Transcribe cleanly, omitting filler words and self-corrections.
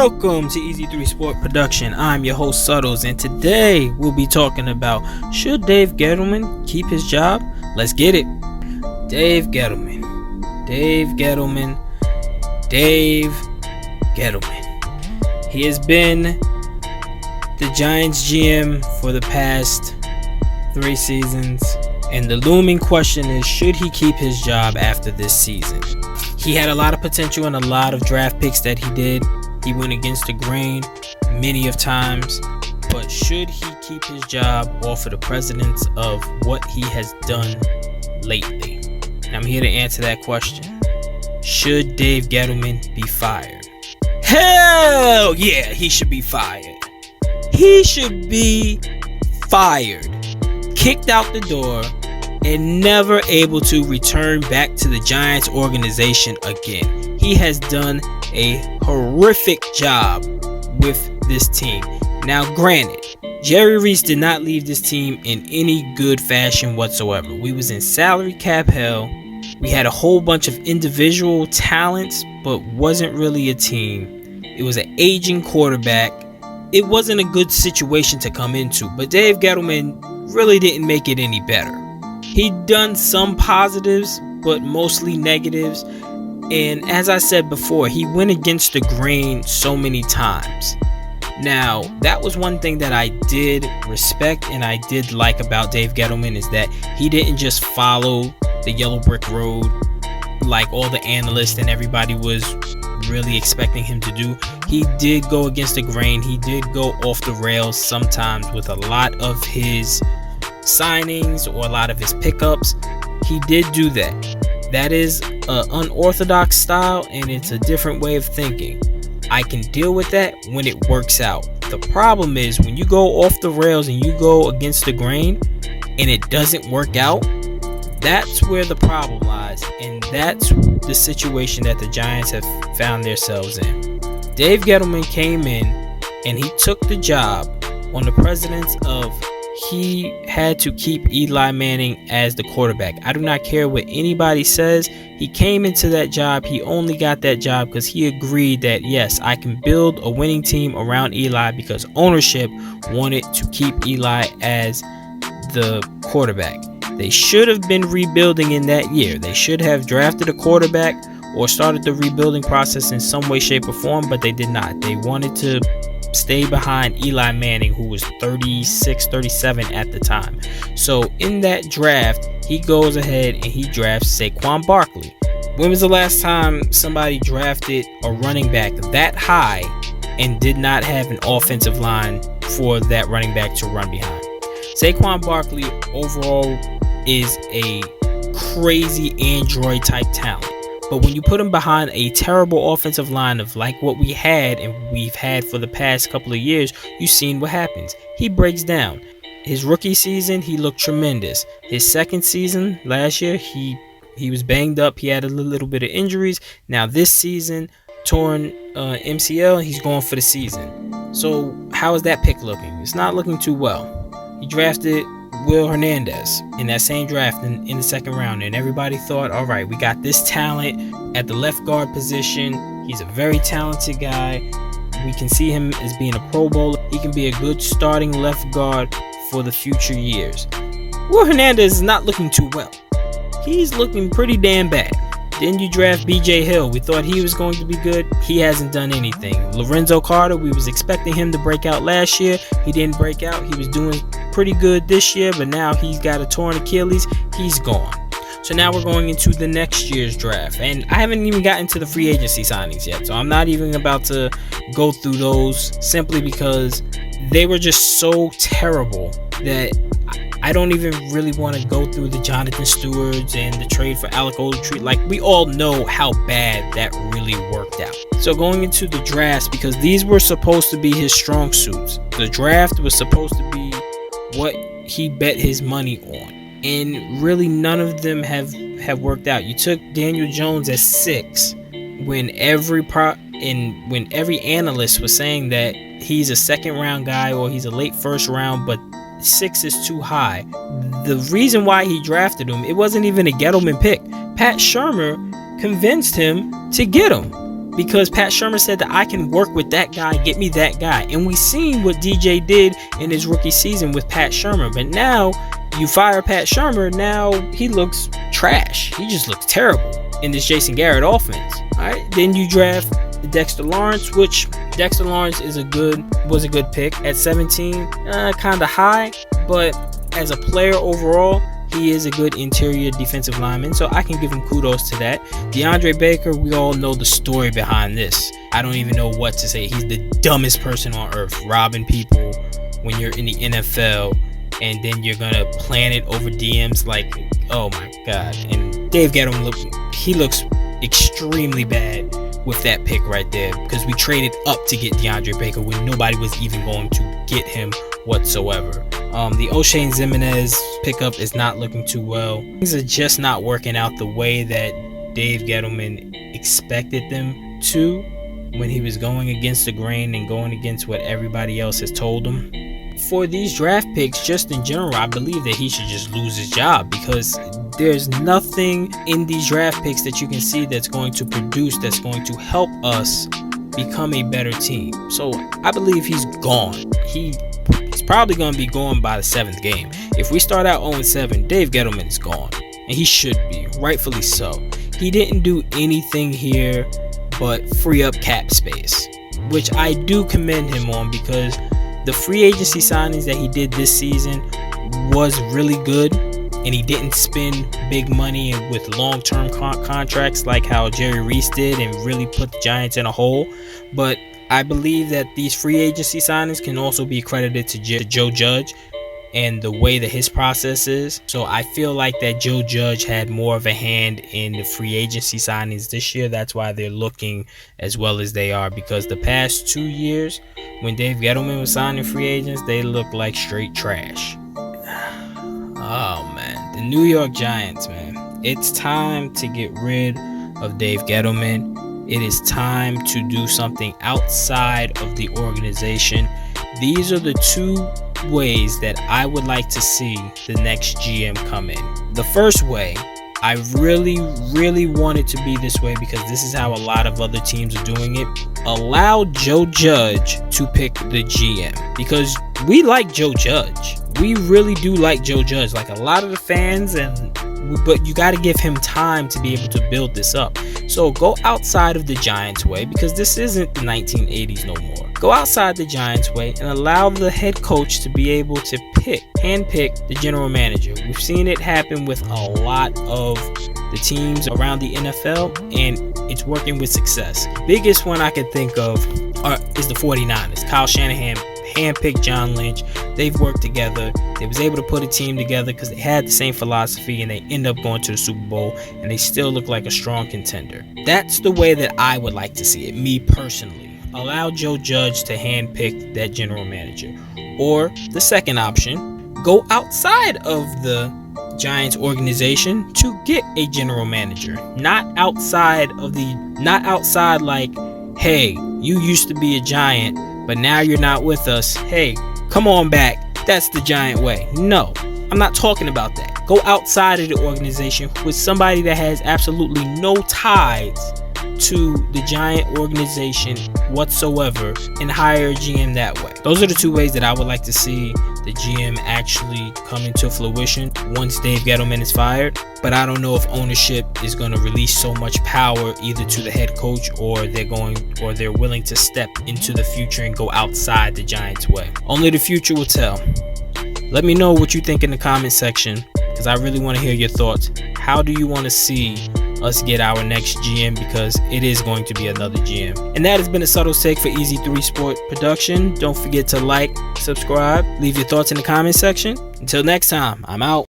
Welcome to Easy 3 Sport Production. I'm your host Suttles, and today we'll be talking about, should Dave Gettlemen keep his job? Let's get it. Dave Gettlemen. He has been the Giants GM for the past 3 seasons, and the looming question is, should he keep his job after this season? He had a lot of potential and a lot of draft picks that he did. He went against the grain many of times, but should he keep his job off of the precedence of what he has done lately? And I'm here to answer that question. Should Dave Gettlemen be fired? Hell yeah, he should be fired. He should be fired, kicked out the door, and never able to return back to the Giants organization again. He has done a horrific job with this team. Now, granted, Jerry Reese did not leave this team in any good fashion whatsoever. We was in salary cap hell. We had a whole bunch of individual talents, but wasn't really a team. It was an aging quarterback. It wasn't a good situation to come into, but Dave Gettlemen really didn't make it any better. He'd done some positives, but mostly negatives. And as I said before, he went against the grain so many times. Now, that was one thing that I did respect and I did like about Dave Gettlemen, is that he didn't just follow the yellow brick road like all the analysts and everybody was really expecting him to do. He did go against the grain. He did go off the rails sometimes with a lot of his signings or a lot of his pickups. He did do that. That is an unorthodox style, and it's a different way of thinking. I can deal with that when it works out. The problem is when you go off the rails and you go against the grain and it doesn't work out, that's where the problem lies, and that's the situation that the Giants have found themselves in. Dave Gettlemen came in and he took the job on the precedence of he had to keep Eli Manning as the quarterback. I do not care what anybody says. He came into that job. He only got that job because he agreed that, yes, I can build a winning team around Eli, because ownership wanted to keep Eli as the quarterback. They should have been rebuilding in that year. They should have drafted a quarterback or started the rebuilding process in some way, shape, or form, but they did not. They wanted to stay behind Eli Manning, who was 36, 37 at the time. So in that draft, he goes ahead and he drafts Saquon Barkley. When was the last time somebody drafted a running back that high and did not have an offensive line for that running back to run behind? Saquon Barkley overall is a crazy android type talent. But when you put him behind a terrible offensive line of like what we had and we've had for the past couple of years, you've seen what happens. He breaks down. His rookie season, he looked tremendous. His second season, last year, he was banged up. He had a little bit of injuries. Now this season, torn MCL, he's going for the season. So how is that pick looking? It's not looking too well. He drafted Will Hernandez in that same draft in the second round, and everybody thought, all right, we got this talent at the left guard position. He's a very talented guy. We can see him as being a Pro Bowler. He can be a good starting left guard for the future years. Will Hernandez is not looking too well. He's looking pretty damn bad. Then you draft BJ Hill. We thought he was going to be good. He hasn't done anything. Lorenzo Carter, we was expecting him to break out last year. He didn't break out. He was doing pretty good this year, but now he's got a torn Achilles. He's gone. So now we're going into the next year's draft, and I haven't even gotten to the free agency signings yet, so I'm not even about to go through those, simply because they were just so terrible that I don't even really want to go through the Jonathan Stewards and the trade for Alec Ogletree. Like, we all know how bad that really worked out. So going into the drafts, because these were supposed to be his strong suits. The draft was supposed to be what he bet his money on, and really none of them have worked out. You took Daniel Jones at 6 when every analyst was saying that he's a second round guy or he's a late first round, but 6 is too high. The reason why he drafted him, it wasn't even a Gettleman pick. Pat Shurmur convinced him to get him. because Pat Shurmur said that I can work with that guy, get me that guy. And we seen what DJ did in his rookie season with Pat Shurmur. But now you fire Pat Shurmur, now he looks trash. He just looks terrible in this Jason Garrett offense. All right, then you draft Dexter Lawrence, which Dexter Lawrence was a good pick at 17, kind of high, but as a player overall, he is a good interior defensive lineman, so I can give him kudos to that. DeAndre Baker, we all know the story behind this. I don't even know what to say. He's the dumbest person on earth, robbing people when you're in the NFL, and then you're gonna plan it over DMs. Like, oh my God. And Dave Gettlemen looks extremely bad with that pick right there, because we traded up to get DeAndre Baker when nobody was even going to get him whatsoever. The O'Shane Ximines pickup is not looking too well. Things are just not working out the way that Dave Gettlemen expected them to when he was going against the grain and going against what everybody else has told him. For these draft picks, just in general, I believe that he should just lose his job, because there's nothing in these draft picks that you can see that's going to produce, that's going to help us become a better team. So I believe he's gone. He's probably going to be gone by the 7th game. If we start out 0-7, Dave Gettlemen is gone, and he should be, rightfully so. He didn't do anything here but free up cap space, which I do commend him on, because the free agency signings that he did this season was really good, and he didn't spend big money with long-term contracts like how Jerry Reese did and really put the Giants in a hole. But I believe that these free agency signings can also be credited to Joe Judge and the way that his process is. So I feel like that Joe Judge had more of a hand in the free agency signings this year. That's why they're looking as well as they are, because the past 2 years when Dave Gettlemen was signing free agents, they looked like straight trash. Oh man, the New York Giants, man. It's time to get rid of Dave Gettlemen. It is time to do something outside of the organization. These are the two ways that I would like to see the next GM come in. The first way, I really want it to be this way, because this is how a lot of other teams are doing it. Allow Joe Judge to pick the GM, because we like Joe Judge. We really do like Joe Judge, like a lot of the fans, but you got to give him time to be able to build this up. So go outside of the Giants way, because this isn't the 1980s no more. Go outside the Giants way and allow the head coach to be able to handpick the general manager. We've seen it happen with a lot of the teams around the NFL, and it's working with success. Biggest one I can think of is the 49ers. Kyle Shanahan handpicked John Lynch. They've worked together. They was able to put a team together because they had the same philosophy, and they end up going to the Super Bowl, and they still look like a strong contender. That's the way that I would like to see it, me personally. Allow Joe Judge to handpick that general manager. Or the second option, go outside of the Giants organization to get a general manager. Not outside like, hey, you used to be a Giant, but now you're not with us. Hey, come on back. That's the Giant way. No, I'm not talking about that. Go outside of the organization with somebody that has absolutely no ties to the Giant organization whatsoever, and hire a GM that way. Those are the two ways that I would like to see the GM actually come into fruition once Dave Gettlemen is fired. But I don't know if ownership is going to release so much power either to the head coach, or they're willing to step into the future and go outside the Giants way. Only the future will tell. Let me know what you think in the comment section, because I really want to hear your thoughts. How do you want to see us get our next GM, because it is going to be another GM. And that has been a Subtle Take for Easy 3 Sport Production. Don't forget to like, subscribe, leave your thoughts in the comment section. Until next time, I'm out.